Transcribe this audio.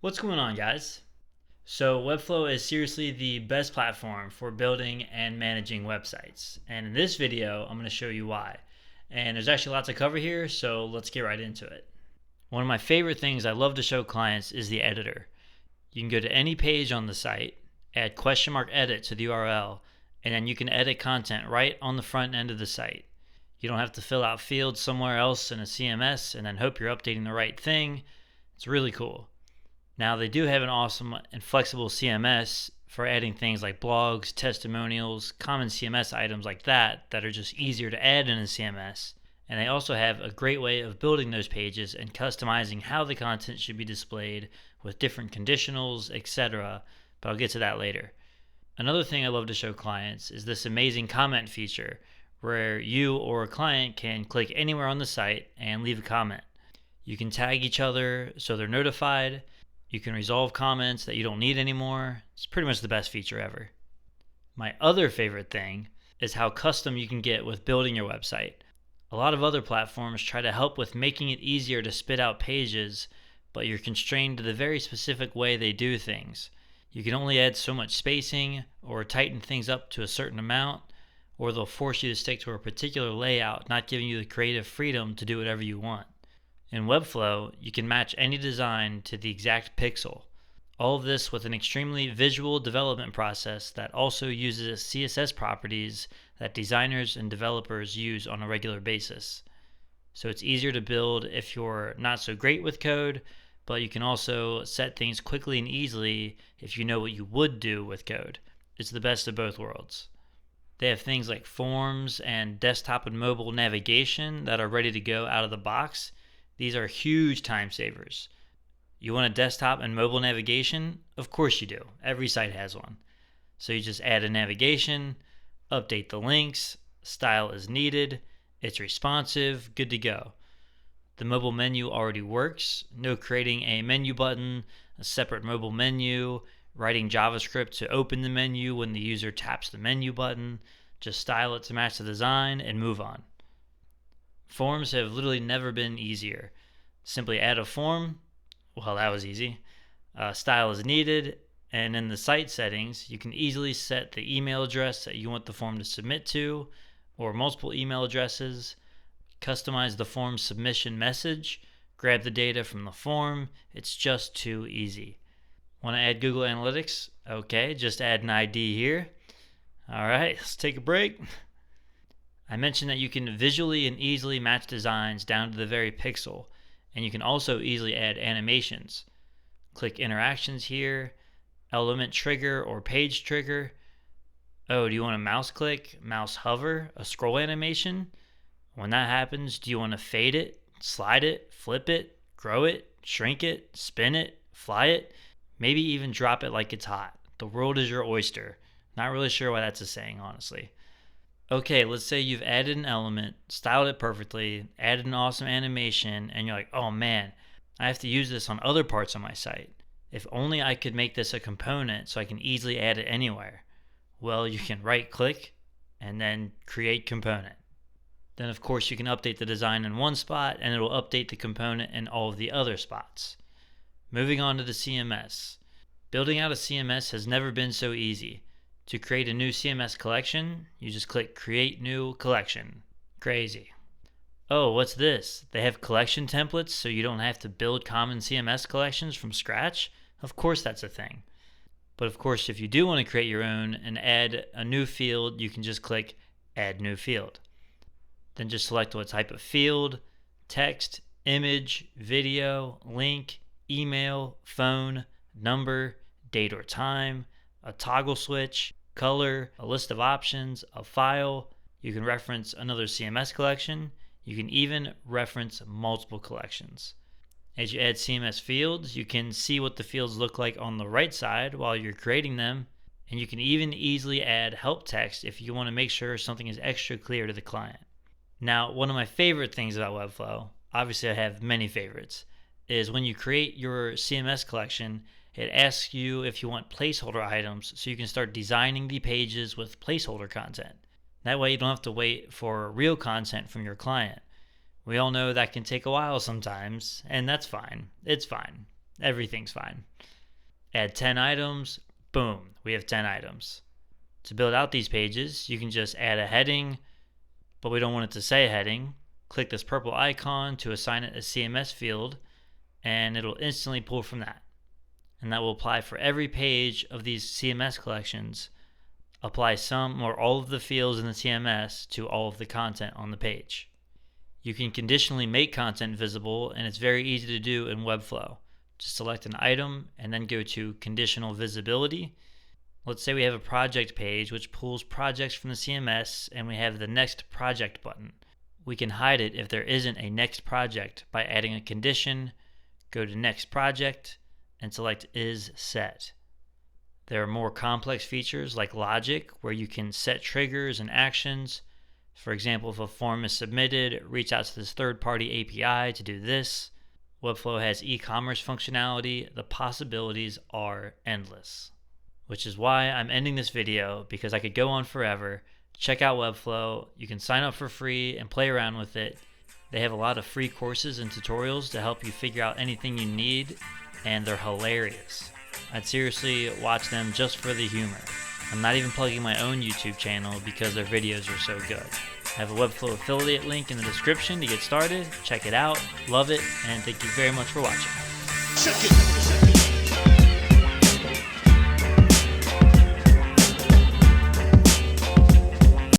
What's going on, guys? So, Webflow is seriously the best platform for building and managing websites. And in this video, I'm going to show you why. And there's actually lots to cover here, so let's get right into it. One of my favorite things I love to show clients is the editor. You can go to any page on the site, add !edit to the URL, and then you can edit content right on the front end of the site. You don't have to fill out fields somewhere else in a CMS and then hope you're updating the right thing. It's really cool. Now, they do have an awesome and flexible CMS for adding things like blogs, testimonials, common CMS items like that are just easier to add in a CMS. And they also have a great way of building those pages and customizing how the content should be displayed with different conditionals, etc. But I'll get to that later. Another thing I love to show clients is this amazing comment feature where you or a client can click anywhere on the site and leave a comment. You can tag each other so they're notified. You can resolve comments that you don't need anymore. It's pretty much the best feature ever. My other favorite thing is how custom you can get with building your website. A lot of other platforms try to help with making it easier to spit out pages, but you're constrained to the very specific way they do things. You can only add so much spacing or tighten things up to a certain amount, or they'll force you to stick to a particular layout, not giving you the creative freedom to do whatever you want. In Webflow, you can match any design to the exact pixel. All of this with an extremely visual development process that also uses CSS properties that designers and developers use on a regular basis. So it's easier to build if you're not so great with code, but you can also set things quickly and easily if you know what you would do with code. It's the best of both worlds. They have things like forms and desktop and mobile navigation that are ready to go out of the box. These are huge time savers. You want a desktop and mobile navigation? Of course you do. Every site has one. So you just add a navigation, update the links, style is needed, it's responsive, good to go. The mobile menu already works. No creating a menu button, a separate mobile menu, writing JavaScript to open the menu when the user taps the menu button. Just style it to match the design and move on. Forms have literally never been easier. Simply add a form. Well, that was easy. Style is needed, and in the site settings, you can easily set the email address that you want the form to submit to, or multiple email addresses. Customize the form submission message. Grab the data from the form. It's just too easy. Want to add Google Analytics? Okay, just add an ID here. All right, let's take a break. I mentioned that you can visually and easily match designs down to the very pixel, and you can also easily add animations. Click interactions here, element trigger or page trigger. Oh, do you want a mouse click, mouse hover, a scroll animation? When that happens, do you want to fade it, slide it, flip it, grow it, shrink it, spin it, fly it, maybe even drop it like it's hot? The world is your oyster. Not really sure why that's a saying, honestly. Okay, let's say you've added an element, styled it perfectly, added an awesome animation, and you're like, oh man, I have to use this on other parts of my site. If only I could make this a component so I can easily add it anywhere. Well, you can right click and then create component. Then of course you can update the design in one spot and it will update the component in all of the other spots. Moving on to the CMS. Building out a CMS has never been so easy. To create a new CMS collection, you just click Create New Collection. Crazy. Oh, what's this? They have collection templates so you don't have to build common CMS collections from scratch? Of course that's a thing. But of course, if you do want to create your own and add a new field, you can just click Add New Field. Then just select what type of field, text, image, video, link, email, phone, number, date or time, a toggle switch, color, a list of options, a file. You can reference another CMS collection. You can even reference multiple collections. As you add CMS fields, you can see what the fields look like on the right side while you're creating them, and you can even easily add help text if you want to make sure something is extra clear to the client. Now, one of my favorite things about Webflow, obviously I have many favorites, is when you create your CMS collection, it asks you if you want placeholder items so you can start designing the pages with placeholder content. That way you don't have to wait for real content from your client. We all know that can take a while sometimes, and that's fine. It's fine. Everything's fine. Add 10 items. Boom, we have 10 items. To build out these pages, you can just add a heading, but we don't want it to say heading. Click this purple icon to assign it a CMS field, and it'll instantly pull from that. And that will apply for every page of these CMS collections. Apply some or all of the fields in the CMS to all of the content on the page. You can conditionally make content visible, and it's very easy to do in Webflow. Just select an item and then go to Conditional Visibility. Let's say we have a project page which pulls projects from the CMS, and we have the Next Project button. We can hide it if there isn't a next project by adding a condition, go to Next Project, and select Is Set. There are more complex features like logic, where you can set triggers and actions. For example, if a form is submitted, reach out to this third-party API to do this. Webflow has e-commerce functionality. The possibilities are endless. Which is why I'm ending this video, because I could go on forever. Check out Webflow. You can sign up for free and play around with it. They have a lot of free courses and tutorials to help you figure out anything you need, and they're hilarious. I'd seriously watch them just for the humor. I'm not even plugging my own YouTube channel because their videos are so good. I have a Webflow affiliate link in the description to get started. Check it out, love it, and thank you very much for watching.